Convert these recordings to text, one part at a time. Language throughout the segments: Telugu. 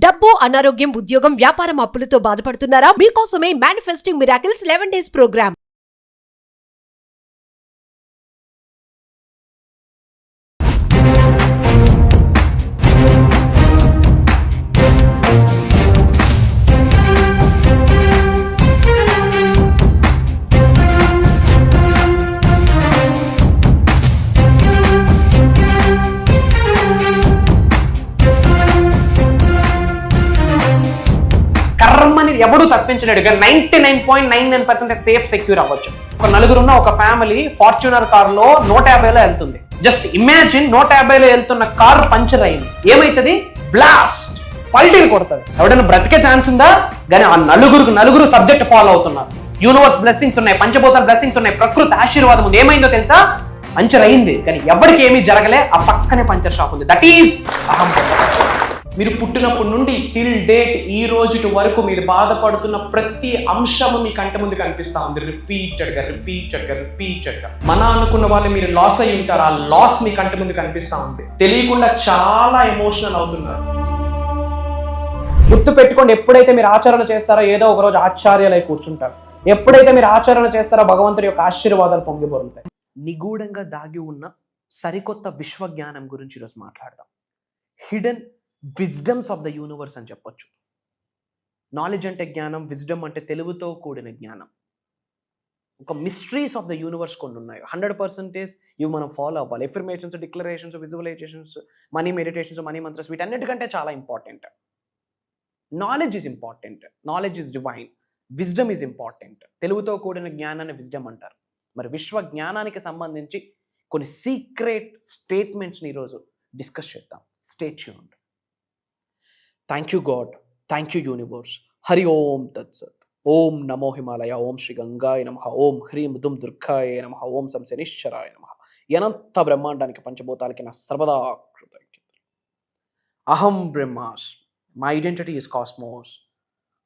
డబ్బు, అనారోగ్యం, ఉద్యోగం, వ్యాపారం, అప్పులతో బాధపడుతున్నారా? మీకోసమే మేనిఫెస్టింగ్ మిరాకిల్స్ 11 డేస్ ప్రోగ్రామ్. కర్మని ఎవడు తప్పించలేడు. 99.99% సేఫ్ సెక్యూర్ అవ్వచ్చు. ఒక నలుగురున్న ఒక ఫ్యామిలీ ఫార్చ్యూనర్ కార్ లో 150లో వెళ్తుంది. జస్ట్ ఇమాజిన్ 150లో వెళ్తున్న కారు పంచర్ అయింది. ఏమైతుంది? బ్లాస్ట్, పల్టీలు కొడుతుంది. ఎవడైనా బ్రతికే ఛాన్స్ ఉందా? కానీ ఆ నలుగురు సబ్జెక్ట్ ఫాలో అవుతున్నారు. యూనివర్స్ బ్లెస్సింగ్స్ ఉన్నాయి, పంచభూతాల బ్లెస్సింగ్స్ ఉన్నాయి, ప్రకృతి ఆశీర్వాదం ఉంది. ఏమైందో తెలుసా? పంచర్ అయింది, కానీ ఎవరికి ఏమీ జరగలే. ఆ పక్కనే పంచర్ షాప్ ఉంది. దట్ ఈస్ అహం. మీరు పుట్టినప్పటి నుండి టిల్ డేట్ ఈ రోజు వరకు మీరు బాధపడుతున్న ప్రతి అంశము మీ కంటి ముందు కనిపిస్తా ఉంది. రిపీటెడ్గా మన అనుకున్న వాళ్ళు మీరు లాస్ అయ్యి ఉంటారు. ఆ లాస్ మీ కంటి ముందు కనిపిస్తా ఉంది. తెలియకుండా చాలా ఎమోషనల్ అవుతున్నారు. గుర్తు పెట్టుకోండి, ఎప్పుడైతే మీరు ఆచరణ చేస్తారో ఏదో ఒక రోజు ఆశ్చర్యాలై కూర్చుంటారు. ఎప్పుడైతే మీరు ఆచరణ చేస్తారో భగవంతుడి యొక్క ఆశీర్వాదాలు పొంగిపోతాయి. నిగూఢంగా దాగి ఉన్న సరికొత్త విశ్వజ్ఞానం గురించి ఈరోజు మాట్లాడదాం. Hidden wisdoms of the universe అని చెప్పొచ్చు. నాలెడ్జ్ అంటే జ్ఞానం, విజ్డమ్ అంటే తెలుగుతో కూడిన జ్ఞానం. ఒక మిస్టరీస్ ఆఫ్ ద యూనివర్స్ కొన్ని ఉన్నాయి. 100% ఇవి మనం ఫాలో అవ్వాలి. Affirmations, declarations, visualisations, money meditations, money mantras, వీటన్నిటికంటే చాలా important. Knowledge is important, knowledge is divine, wisdom is important. తెలుగుతో కూడిన జ్ఞానాన్ని విజ్డమ్ అంటారు. మరి విశ్వ జ్ఞానానికి సంబంధించి కొన్ని సీక్రెట్ స్టేట్మెంట్స్ని ఈరోజు డిస్కస్ చేద్దాం. Stay tuned. Thank you God, thank you universe. Hari ఓం తత్సత్. ఓం నమో హిమాలయ, ఓం శ్రీ గంగాయ నమః, ఓం హ్రీం దుమ్ దుర్గాయ నమః, ఓం సం శనిశ్చరాయ నమః. అనంత బ్రహ్మాండానికి పంచభూతాలకి నా సర్వదా కృతజ్ఞతలు. అహం బ్రహ్మాస్, మై ఐడెంటిటీ ఈస్ కాస్మోస్.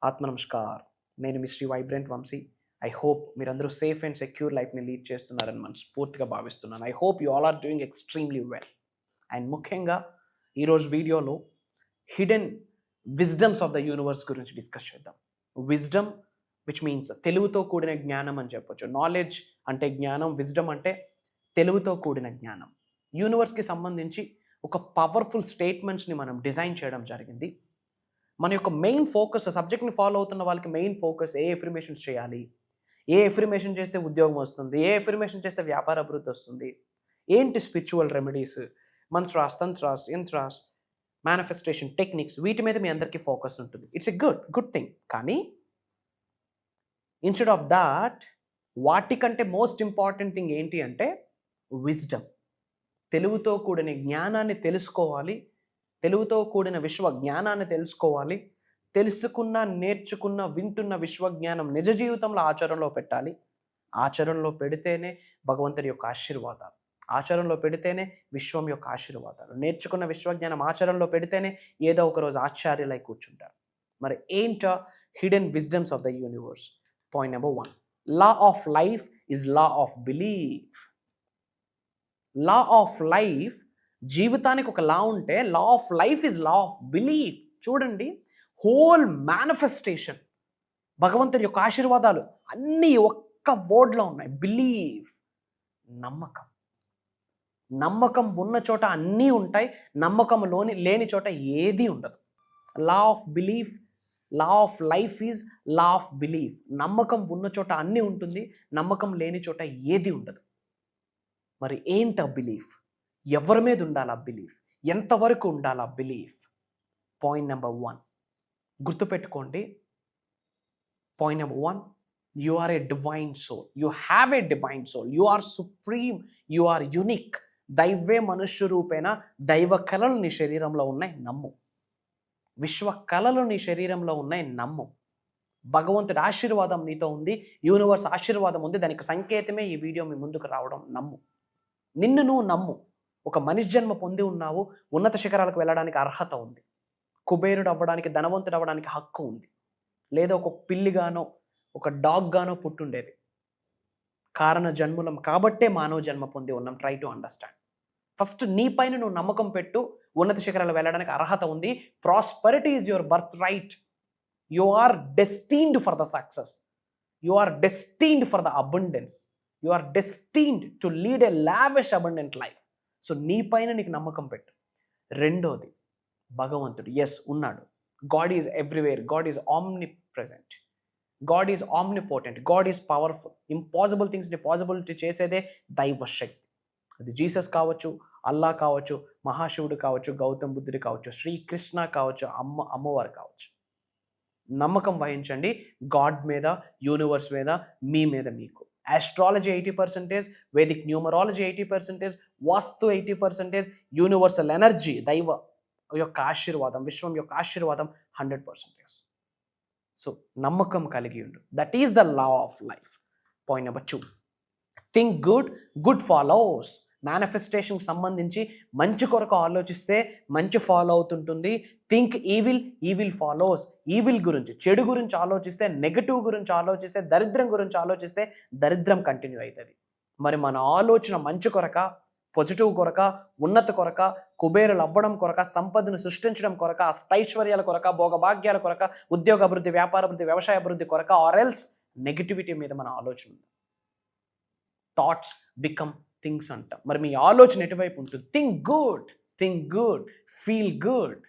ఆత్మ నమస్కార్. నేను మీ Shri vibrant Vamshi. I hope మీరందరూ సేఫ్ అండ్ సెక్యూర్ లైఫ్ని లీడ్ చేస్తున్నారని మనస్ఫూర్తిగా భావిస్తున్నాను. I hope you all are doing extremely well. And ముఖ్యంగా ఈరోజు వీడియోలో hidden wisdoms of the universe గురించి డిస్కస్ చేద్దాం. విజ్డమ్ విచ్ మీన్స్ తెలుగుతో కూడిన జ్ఞానం అని చెప్పొచ్చు. నాలెడ్జ్ అంటే జ్ఞానం, విజ్డమ్ అంటే తెలుగుతో కూడిన జ్ఞానం. యూనివర్స్కి సంబంధించి ఒక పవర్ఫుల్ స్టేట్మెంట్స్ని మనం డిజైన్ చేయడం జరిగింది. మన యొక్క మెయిన్ ఫోకస్, సబ్జెక్ట్ని ఫాలో అవుతున్న వాళ్ళకి మెయిన్ ఫోకస్ ఏ ఎఫర్మేషన్స్ చేయాలి, ఏ ఎఫర్మేషన్ చేస్తే ఉద్యోగం వస్తుంది, ఏ ఎఫర్మేషన్ చేస్తే వ్యాపార అభివృద్ధి వస్తుంది, ఏంటి spiritual remedies, mantras, tantras, yantras, manifestation techniques, వీటి మీద మీ అందరికీ ఫోకస్ ఉంటుంది. It's a good thing. కానీ ఇన్స్టెడ్ ఆఫ్ దాట్ వాటికంటే మోస్ట్ ఇంపార్టెంట్ థింగ్ ఏంటి అంటే విజ్డమ్. తెలుగుతో కూడిన జ్ఞానాన్ని తెలుసుకోవాలి, తెలుగుతో కూడిన విశ్వ జ్ఞానాన్ని తెలుసుకోవాలి. తెలుసుకున్న, నేర్చుకున్న, వింటున్న విశ్వజ్ఞానం నిజ జీవితంలో ఆచరణలో పెట్టాలి. ఆచరణలో పెడితేనే భగవంతుడి యొక్క ఆశీర్వాదాలు, ఆచరణలో పెడితేనే విశ్వం యొక్క ఆశీర్వాదాలు. నేర్చుకున్న విశ్వజ్ఞానం ఆచరణలో పెడితేనే ఏదో ఒక రోజు ఆశ్చర్యలై కూర్చుంటారు. మరి ఏంటో hidden wisdoms of the universe? Point number 1, law of life is law of belief. Law of life, జీవితానికి ఒక లా ఉంటే law of life is law of belief. చూడండి, హోల్ మేనిఫెస్టేషన్, భగవంతుడి యొక్క ఆశీర్వాదాలు అన్నీ ఒక్క వర్డ్లో ఉన్నాయి. బిలీవ్, నమ్మకం. నమ్మకం ఉన్న చోట అన్నీ ఉంటాయి, నమ్మకం లేని చోట ఏది ఉండదు. లా of belief, law of life is law of belief. నమ్మకం ఉన్న చోట అన్నీ ఉంటుంది, నమ్మకం లేని చోట ఏది ఉండదు. మరి ఏంటి ఆ బిలీఫ్? ఎవరి మీద ఉండాలి ఆ బిలీఫ్? ఎంతవరకు ఉండాలి ఆ బిలీఫ్? పాయింట్ నెంబర్ 1 గుర్తుపెట్టుకోండి. Point number 1, you are a divine soul, you have a divine soul, you are supreme, you are unique. దైవే మనుష్య రూపేణ దైవ కళలు నీ శరీరంలో ఉన్నాయి, నమ్ము. విశ్వ కళలు నీ శరీరంలో ఉన్నాయి, నమ్ము. భగవంతుడి ఆశీర్వాదం నీతో ఉంది, యూనివర్స్ ఆశీర్వాదం ఉంది. దానికి సంకేతమే ఈ వీడియో మీ ముందుకు రావడం. నమ్ము, నిన్ను నువ్వు నమ్ము. ఒక మనిషి జన్మ పొంది ఉన్నావు, ఉన్నత శిఖరాలకు వెళ్ళడానికి అర్హత ఉంది. కుబేరుడు అవ్వడానికి, ధనవంతుడు అవ్వడానికి హక్కు ఉంది. లేదా ఒక పిల్లిగానో ఒక డాగ్ గానో పుట్టుండేది. కారణ జన్ములం కాబట్టే మానవ జన్మ పొంది ఉన్నాం. Try to understand. ఫస్ట్ నీ పైన నువ్వు నమ్మకం పెట్టు, ఉన్నత శిఖరాలు వెళ్ళడానికి అర్హత ఉంది. Prosperity is your birth right. You are destined for the success, you are destined for the abundance, you are destined to lead a lavish abundant life. So నీ పైన నీకు నమ్మకం పెట్టు. రెండోది, భగవంతుడు ఎస్ ఉన్నాడు. God is everywhere, God is omnipresent, God is omnipotent, God is powerful. Impossible థింగ్స్ని పాసిబిలిటీ చేసేదే దైవ శక్తి. అది జీసస్ కావచ్చు, అల్లా కావచ్చు, మహాశివుడు కావచ్చు, గౌతమ్ బుద్ధుడు కావచ్చు, శ్రీకృష్ణ కావచ్చు, అమ్మవారు కావచ్చు. నమ్మకం వహించండి గాడ్ మీద, యూనివర్స్ మీద, మీ మీద మీకు. ఆస్ట్రాలజీ 80%, వేదిక్ న్యూమరాలజీ 80%, వాస్తు 80%, యూనివర్సల్ ఎనర్జీ, దైవ యొక్క ఆశీర్వాదం, విశ్వం యొక్క ఆశీర్వాదం 100%. సో నమ్మకం కలిగి ఉండు. That is the law of life. Point number 2, think good, good follows. మేనిఫెస్టేషన్కి సంబంధించి మంచి కొరకు ఆలోచిస్తే మంచి ఫాలో అవుతుంటుంది. Think evil, evil follows. Evil గురించి, చెడు గురించి ఆలోచిస్తే, నెగటివ్ గురించి ఆలోచిస్తే, దరిద్రం గురించి ఆలోచిస్తే దరిద్రం కంటిన్యూ అవుతుంది. మరి మన ఆలోచన మంచి కొరక, పాజిటివ్ కొరక, ఉన్నత కొరక, కుబేరులు అవ్వడం కొరక, సంపదను సృష్టించడం కొరక, అష్టైశ్వర్యాల కొరక, భోగభాగ్యాల కొరక, ఉద్యోగ అభివృద్ధి, వ్యాపార అభివృద్ధి, వ్యవసాయ అభివృద్ధి కొరక, ఆర్ ఎల్స్ నెగిటివిటీ మీద మన ఆలోచన ఉంది. థాట్స్ బికమ్ థింగ్స్ అంట. మరి మీ ఆలోచన ఎటువైపు ఉంటుంది? Think good, think good, feel good.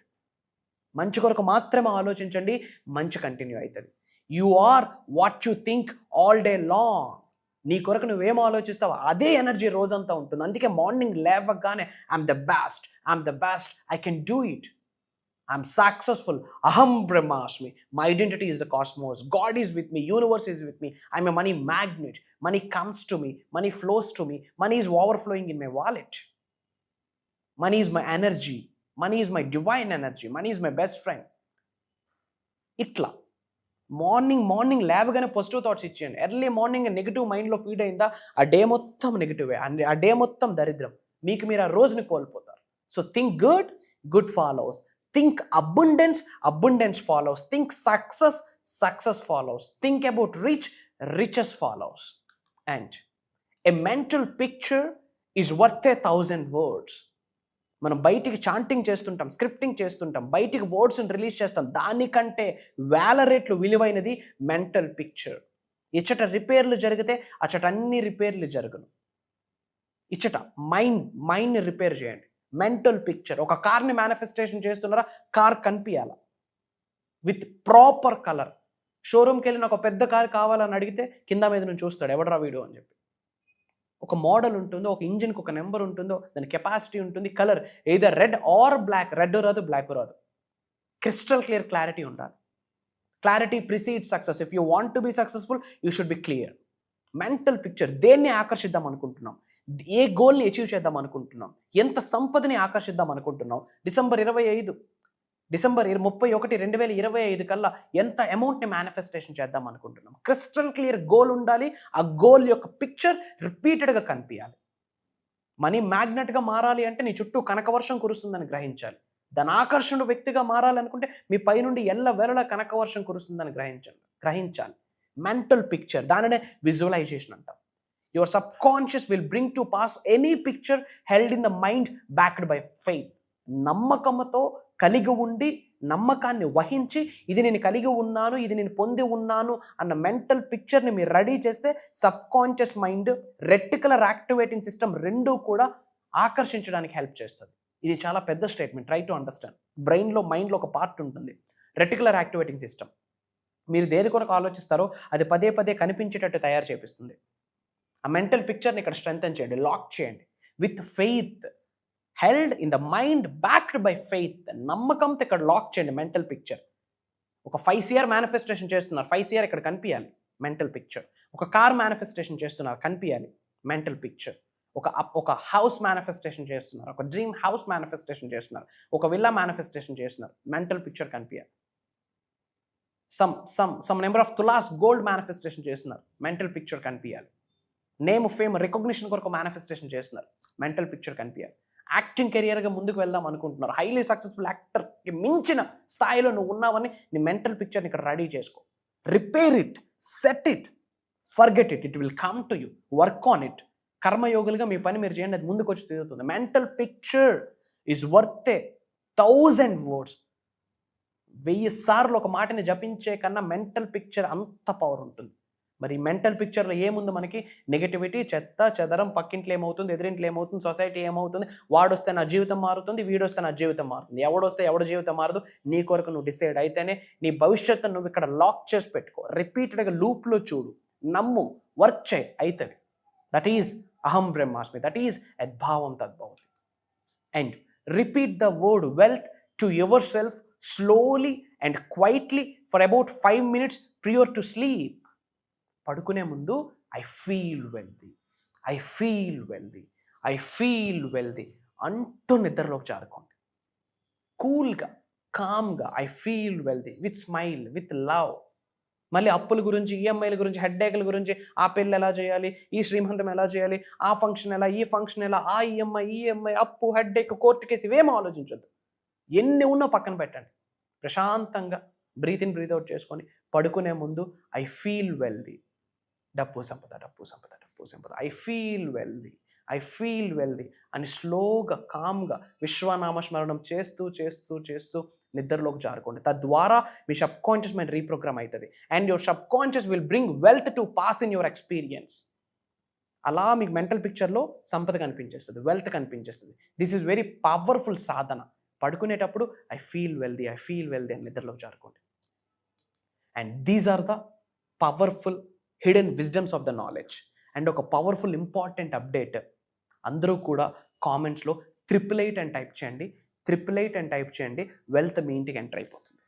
మంచి కొరకు మాత్రమే ఆలోచించండి, మంచి కంటిన్యూ అవుతుంది. You are what you think all day long. నీ కొరకు నువ్వేం ఆలోచిస్తావో అదే ఎనర్జీ రోజంతా ఉంటుంది. అందుకే మార్నింగ్ లేవగానే I'm the best, I'm the best, I can do it, I'm successful, అహం బ్రహ్మాస్మి, my identity is the cosmos, God is with me, universe is with me, I'm a money magnet, money comes to me, money flows to me, money is overflowing in my wallet, money is my energy, money is my divine energy, money is my best friend. ఇట్లా మార్నింగ్ లేవగానే పాజిటివ్ థాట్స్ ఇచ్చేయండి. ఎర్లీ మార్నింగ్ నెగిటివ్ మైండ్లో ఫీడ్ అయిందా ఆ డే మొత్తం నెగిటివే, ఆ డే మొత్తం దరిద్రం, మీకు మీరు ఆ రోజుని కోల్పోతారు. So think good, good follows. Think abundance, abundance follows. Think success, success follows. Think about rich, riches follows. And a mental picture is worth 1,000 words. మనం బయటికి చాంటింగ్ చేస్తుంటాం, స్క్రిప్టింగ్ చేస్తుంటాం, బయటికి వర్డ్స్ని రిలీజ్ చేస్తాం, దానికంటే వేల రెట్లు విలువైనది మెంటల్ పిక్చర్. ఇచ్చట రిపేర్లు జరిగితే అచ్చట అన్ని రిపేర్లు జరగను. ఇచ్చట మైండ్ని రిపేర్ చేయండి. Mental picture. ఒక కార్ని మేనిఫెస్టేషన్ చేస్తున్నారా, కార్ కనిపించాల విత్ ప్రాపర్ కలర్. షోరూమ్కి వెళ్ళి నాకు ఒక పెద్ద కార్ కావాలని అడిగితే కింద మీద నుంచి చూస్తాడు, ఎవడరా వీడియో అని చెప్పి. ఒక మోడల్ ఉంటుందో, ఒక ఇంజిన్కి ఒక నెంబర్ ఉంటుందో, దాని కెపాసిటీ ఉంటుంది, colour either red or black. Red రాదు, బ్లాక్ రాదు. క్రిస్టల్ క్లియర్ క్లారిటీ ఉండాలి. Clarity preceed success. If you want to be successful you should be clear. Mental picture. దేన్ని ఆకర్షిద్దాం అనుకుంటున్నాం, ఏ గోల్ని అచీవ్ చేద్దాం అనుకుంటున్నాం, ఎంత సంపదని ఆకర్షిద్దాం అనుకుంటున్నాం. డిసెంబర్ 31, 2025 కల్లా ఎంత అమౌంట్ని మేనిఫెస్టేషన్ చేద్దాం అనుకుంటున్నాం. క్రిస్టల్ క్లియర్ గోల్ ఉండాలి. ఆ గోల్ యొక్క పిక్చర్ రిపీటెడ్గా కనిపించాలి. మనీ మ్యాగ్నెట్గా మారాలి అంటే నీ చుట్టూ కనకవర్షం కురుస్తుందని గ్రహించాలి. దాని ఆకర్షణ వ్యక్తిగా మారాలనుకుంటే మీ పైనుండి ఎల్లవేళలా కనకవర్షం కురుస్తుందని గ్రహించాలి. మెంటల్ పిక్చర్, దానినే విజువలైజేషన్ అంటాం. Your subconscious will bring to pass any picture held in the mind backed by faith. నమ్మకంతో కలిగి ఉండి, నమ్మకాన్ని వహించి, ఇది నేను కలిగి ఉన్నాను, ఇది నేను పొంది ఉన్నాను అన్న మెంటల్ పిక్చర్ని మీరు రెడీ చేస్తే sub conscious mind, reticular activating system రెండూ కూడా ఆకర్షించడానికి హెల్ప్ చేస్తుంది. ఇది చాలా పెద్ద స్టేట్మెంట్, ట్రై టు అండర్స్టాండ్. బ్రెయిన్లో, మైండ్లో ఒక పార్ట్ ఉంటుంది, రెటికులర్ యాక్టివేటింగ్ సిస్టమ్. మీరు దేని కొరకు ఆలోచిస్తారో అది పదే పదే కనిపించేటట్టు తయారు చేపిస్తుంది. ఆ మెంటల్ పిక్చర్ని ఇక్కడ స్ట్రెంథెన్ చేయండి, లాక్ చేయండి. With faith, held in the mind backed by faith. నమ్మకంతో ఇక్కడ లాక్ చేయండి మెంటల్ పిక్చర్. ఒక 5 CR మేనిఫెస్టేషన్ చేస్తున్నారు, 5 CR ఇక్కడ కనిపించాలి, మెంటల్ పిక్చర్. ఒక కార్ మేనిఫెస్టేషన్ చేస్తున్నారు, కనిపించాలి, మెంటల్ పిక్చర్. ఒక హౌస్ మేనిఫెస్టేషన్ చేస్తున్నారు, ఒక డ్రీమ్ హౌస్ మేనిఫెస్టేషన్ చేస్తున్నారు, ఒక విల్లా మేనిఫెస్టేషన్ చేస్తున్నారు, మెంటల్ పిక్చర్ కనిపించాలి. Some number of tolas gold manifestation చేస్తున్నారు, మెంటల్ పిక్చర్ కనిపించాలి. నేమ్, ఫేమ్, రికగ్నిషన్ కొరకు మేనిఫెస్టేషన్ చేస్తున్నారు, మెంటల్ పిక్చర్ కనిపించాలి. యాక్టింగ్ కెరియర్గా ముందుకు వెళ్దాం అనుకుంటున్నారు, హైలీ సక్సెస్ఫుల్ యాక్టర్కి మించిన స్థాయిలో నువ్వు ఉన్నావని నీ మెంటల్ పిక్చర్ని ఇక్కడ రెడీ చేసుకో. Repair it, set it, forget it, it will come to you. Work on it. కర్మయోగులుగా మీ పని మీరు చేయండి, అది ముందుకు వచ్చి తిరుగుతుంది. Mental picture is worth 1000 words. 1000 సార్లు ఒక మాటని జపించే కన్నా మెంటల్ పిక్చర్ అంత పవర్ ఉంటుంది. మరి మెంటల్ పిక్చర్లో ఏముంది మనకి? నెగటివిటీ, చెత్త చెదరం, పక్కింట్లో ఏమవుతుంది, ఎదురింట్లో ఏమవుతుంది, సొసైటీ ఏమవుతుంది, వాడొస్తే నా జీవితం మారుతుంది, వీడొస్తే నా జీవితం మారుతుంది. ఎవడొస్తే ఎవడ జీవితం మారదు, నీ కొరకు నువ్వు డిసైడ్ అయితేనే నీ భవిష్యత్తు నువ్వు ఇక్కడ లాక్ చేసి పెట్టుకో. రిపీటెడ్గా లూప్లో చూడు, నమ్ము, వర్క్ చేయి, అవుతుంది. దట్ ఈజ్ అహం బ్రహ్మాస్మి, దట్ ఈజ్ యద్భావం తద్భవతి. And repeat the word wealth to yourself slowly and quietly for about 5 minutes prior to sleep. పడుకునే ముందు I feel wealthy, I feel wealthy, I feel wealthy అంటూ నిద్రలోకి జారుకోండి. కూల్గా, కామ్గా I feel wealthy with smile, with love. మళ్ళీ అప్పుల గురించి, ఈఎంఐల గురించి, హెడ్ఏక్ల గురించి, ఆ పెళ్ళి ఎలా చేయాలి, ఈ శ్రీమంతం ఎలా చేయాలి, ఆ ఫంక్షన్ ఎలా, ఈ ఫంక్షన్ ఎలా, ఆ ఈఎంఐ, అప్పు, హెడ్ఏక్, కోర్టు కేసు, ఇవేమో ఆలోచించొద్దు. ఎన్ని ఉన్నా పక్కన పెట్టండి. ప్రశాంతంగా బ్రీత్ ఇన్ బ్రీత్ అవుట్ చేసుకొని పడుకునే ముందు ఐ ఫీల్ వెల్దీ, డబ్బు సంపద, డబ్బు సంపద, డబ్బు సంపద, I feel wealthy, I feel wealthy అని స్లోగా, కామ్గా విశ్వనామస్మరణం చేస్తూ చేస్తూ చేస్తూ నిద్రలోకి జారుకోండి. తద్వారా మీ సబ్ కాన్షియస్ మైండ్ రీప్రోగ్రామ్ అవుతుంది. And your subconscious will bring wealth to pass in your experience. అలా మీకు మెంటల్ పిక్చర్లో సంపద కనిపించేస్తుంది, వెల్త్ కనిపించేస్తుంది. దిస్ ఈజ్ వెరీ పవర్ఫుల్ సాధన. పడుకునేటప్పుడు I feel wealthy, I feel wealthy అని నిద్రలోకి జారుకోండి. And these are the powerful hidden wisdoms of the knowledge. And ఒక పవర్ఫుల్ ఇంపార్టెంట్ అప్డేట్, అందరూ కూడా కామెంట్స్లో 888 అని టైప్ చేయండి. 888 అని టైప్ చేయండి, వెల్త్ మీ ఇంటికి ఎంటర్ అయిపోతుంది.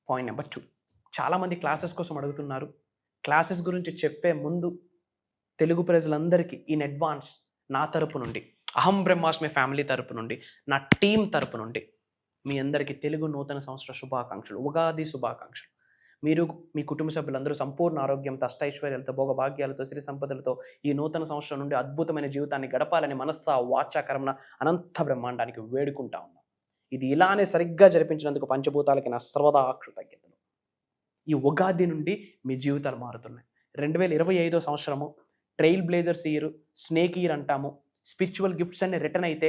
పాయింట్ నెంబర్ 2, చాలామంది క్లాసెస్ కోసం అడుగుతున్నారు. క్లాసెస్ గురించి చెప్పే ముందు తెలుగు ప్రజలందరికీ ఇన్ అడ్వాన్స్ నా తరపు నుండి, అహం బ్రహ్మాస్మి ఫ్యామిలీ తరపు నుండి, నా టీం తరపు నుండి మీ అందరికీ తెలుగు నూతన సంవత్సర శుభాకాంక్షలు, ఉగాది శుభాకాంక్షలు. మీరు, మీ కుటుంబ సభ్యులందరూ సంపూర్ణ ఆరోగ్యంతో, అష్టైశ్వర్యాలతో, భోగభాగ్యాలతో, సిరి సంపదలతో ఈ నూతన సంవత్సరం నుండి అద్భుతమైన జీవితాన్ని గడపాలని మనస్సా వాచా కర్మణ అనంత బ్రహ్మాండానికి వేడుకుంటా ఉన్నాం. ఇది ఇలానే సరిగ్గా జరిపించినందుకు పంచభూతాలకి నా సర్వదా కృతజ్ఞతలు. ఈ ఉగాది నుండి మీ జీవితాలు మారుతున్నాయి. 2025 సంవత్సరము trail blazers year, snake year అంటాము. స్పిరిచువల్ గిఫ్ట్స్ అన్ని రిటర్న్ అయితే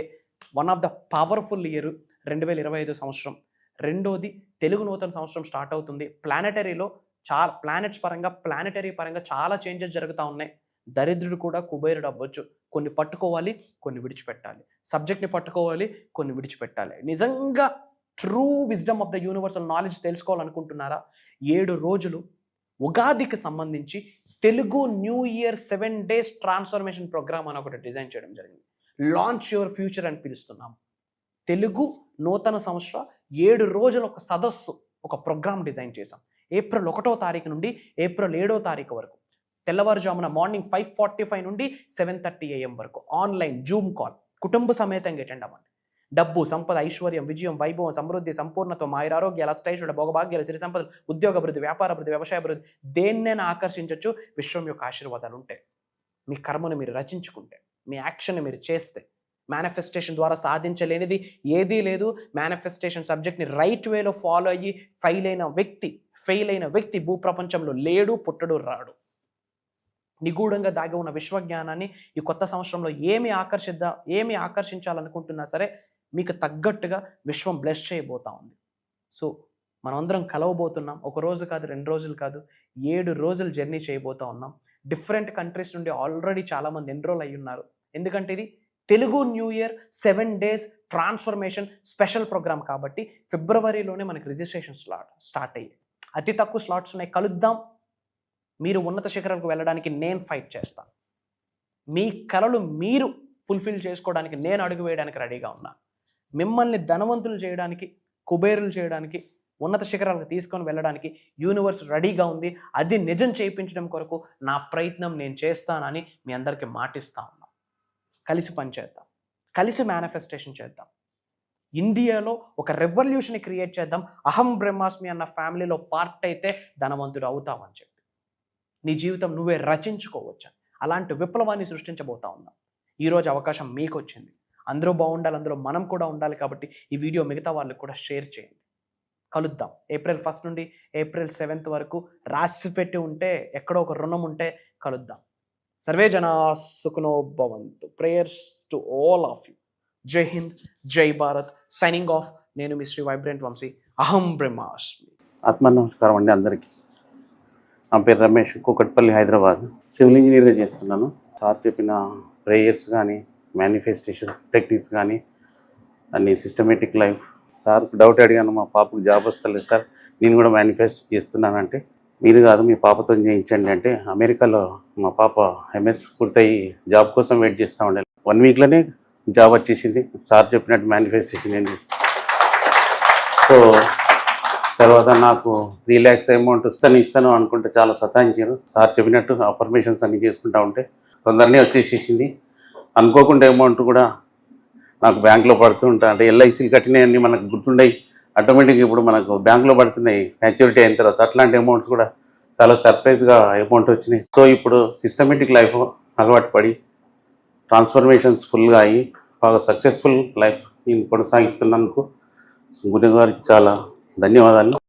one of the powerful year 2025 సంవత్సరం. రెండోది, తెలుగు నూతన సంవత్సరం స్టార్ట్ అవుతుంది. ప్లానెటరీలో ప్లానెటరీ పరంగా చాలా చేంజెస్ జరుగుతూ ఉన్నాయి. దరిద్రుడు కూడా కుబేరుడు అవ్వచ్చు. కొన్ని పట్టుకోవాలి, కొన్ని విడిచిపెట్టాలి. సబ్జెక్ట్ని పట్టుకోవాలి, కొన్ని విడిచిపెట్టాలి. నిజంగా true wisdom of the universal knowledge తెలుసుకోవాలనుకుంటున్నారా? 7 రోజులు ఉగాదికి సంబంధించి Telugu new year 7 days transformation program అని ఒకటి డిజైన్ చేయడం జరిగింది. లాంచ్ యువర్ ఫ్యూచర్ అని పిలుస్తున్నాం. తెలుగు నూతన సంవత్సర 7 రోజుల ఒక సదస్సు, ఒక ప్రోగ్రామ్ డిజైన్ చేశాం. ఏప్రిల్ 1వ తారీఖు నుండి ఏప్రిల్ 7వ తారీఖు వరకు తెల్లవారుజామున మార్నింగ్ 5:45 నుండి 7:30 AM వరకు ఆన్లైన్ జూమ్ కాల్, కుటుంబ సమేతంగా అటెండ్ అవ్వండి. డబ్బు, సంపద, ఐశ్వర్యం, విజయం, వైభవం, సమృద్ధి, సంపూర్ణత్వం, ఆయురారోగ్యాలు, అష్టైశ్వర్య, భోగభాగ్యాలు, సిరి సంపదలు, ఉద్యోగ అభివృద్ధి, వ్యాపార అభివృద్ధి, వ్యవసాయ అభివృద్ధి, దేన్నైనా ఆకర్షించవచ్చు. విశ్వం యొక్క ఆశీర్వాదాలు ఉంటాయి. మీ కర్మను మీరు రచించుకుంటే, మీ యాక్షన్ మీరు చేస్తే, మేనిఫెస్టేషన్ ద్వారా సాధించలేనిది ఏదీ లేదు. మేనిఫెస్టేషన్ సబ్జెక్ట్ని రైట్ వేలో ఫాలో అయ్యి ఫెయిల్ అయిన వ్యక్తి భూప్రపంచంలో లేడు, పుట్టడు, రాడు. నిగూఢంగా దాగి ఉన్న విశ్వజ్ఞానాన్ని ఈ కొత్త సంవత్సరంలో ఏమి ఆకర్షించాలనుకుంటున్నా సరే మీకు తగ్గట్టుగా విశ్వం బ్లెస్ చేయబోతా ఉంది. సో మనమందరం కలవబోతున్నాం. 1 రోజు కాదు, 2 రోజులు కాదు, 7 రోజులు జర్నీ చేయబోతా ఉన్నాం. డిఫరెంట్ కంట్రీస్ నుండి ఆల్రెడీ చాలామంది ఎన్రోల్ అయ్యి ఉన్నారు. ఎందుకంటే ఇది Telugu new year 7 days transformation special programme కాబట్టి ఫిబ్రవరిలోనే మనకి రిజిస్ట్రేషన్ స్టార్ట్ అయ్యాయి. అతి తక్కువ స్లాట్స్ ఉన్నాయి. కలుద్దాం. మీరు ఉన్నత శిఖరాలకు వెళ్ళడానికి నేను ఫైట్ చేస్తాను. మీ కలలు మీరు ఫుల్ఫిల్ చేసుకోవడానికి నేను అడుగు వేయడానికి రెడీగా ఉన్నా. మిమ్మల్ని ధనవంతులు చేయడానికి, కుబేరులు చేయడానికి, ఉన్నత శిఖరాలకు తీసుకొని వెళ్ళడానికి యూనివర్స్ రెడీగా ఉంది. అది నిజం చేయించడం కొరకు నా ప్రయత్నం నేను చేస్తానని మీ అందరికీ మాటిస్తా ఉన్నా. కలిసి పనిచేద్దాం, కలిసి మేనిఫెస్టేషన్ చేద్దాం. ఇండియాలో ఒక రెవల్యూషన్ క్రియేట్ చేద్దాం. అహం బ్రహ్మాస్మి అన్న ఫ్యామిలీలో పార్ట్ అయితే ధనవంతుడు అవుతామని చెప్పి నీ జీవితం నువ్వే రచించుకోవచ్చు. అలాంటి విప్లవాన్ని సృష్టించబోతా ఉన్నాం. ఈరోజు అవకాశం మీకు వచ్చింది. అందరూ బాగుండాలి, అందులో మనం కూడా ఉండాలి. కాబట్టి ఈ వీడియో మిగతా వాళ్ళకి కూడా షేర్ చేయండి. కలుద్దాం. ఏప్రిల్ 1 నుండి ఏప్రిల్ 7 వరకు రాసి పెట్టి ఉంటే, ఎక్కడో ఒక రుణం ఉంటే కలుద్దాం. సర్వే జనా సుఖనో భవంతు. Prayers to all of you. జై హింద్, జై భారత్. Signing off. నేను మీ శ్రీ వైబ్రెంట్ వంశీ. అహం బ్రహ్మాస్మి. ఆత్మ నమస్కారం అండి అందరికీ. నా పేరు రమేష్, కూకట్పల్లి, హైదరాబాద్. సివిల్ ఇంజనీర్గా చేస్తున్నాను. సార్ చెప్పిన ప్రేయర్స్ కానీ, మేనిఫెస్టేషన్స్ టెక్నిక్స్ కానీ అన్ని సిస్టమేటిక్ లైఫ్. సార్ డౌట్ అడిగాను, మా పాపకు జాబ్ వస్తలేదు సార్, నేను కూడా మేనిఫెస్ట్ చేస్తున్నానంటే, మీరు కాదు మీ పాపతో చేయించండి అంటే, అమెరికాలో మా పాప ఎంఎస్ పూర్తయి జాబ్ కోసం వెయిట్ చేస్తూ ఉండాలి. 1 వీక్లోనే జాబ్ వచ్చేసింది. సార్ చెప్పినట్టు మేనిఫెస్టేషన్ ఏం చేస్తాను. సో తర్వాత నాకు 3 lakhs అమౌంట్ ఇస్తాను అనుకుంటే చాలా సతాయించారు. సార్ చెప్పినట్టు అఫర్మేషన్స్ అన్ని చేసుకుంటూ ఉంటే తొందరనే వచ్చేసేసింది. అనుకోకుండా అమౌంట్ కూడా నాకు బ్యాంక్లో పడుతూ ఉంటా, అంటే ఎల్ఐసీలు కట్టినవన్నీ మనకు గుర్తుండయి ఆటోమేటిక్గా ఇప్పుడు మనకు బ్యాంక్లో పడుతున్నాయి మ్యాచ్యూరిటీ అయిన తర్వాత. అట్లాంటి అమౌంట్స్ కూడా చాలా సర్ప్రైజ్గా అమౌంట్ వచ్చినాయి. సో ఇప్పుడు సిస్టమేటిక్ లైఫ్ అలవాటు పడి ట్రాన్స్ఫర్మేషన్స్ ఫుల్గా అయ్యి బాగా సక్సెస్ఫుల్ లైఫ్ నేను కొనసాగిస్తున్నందుకు గురువు గారికి చాలా ధన్యవాదాలు.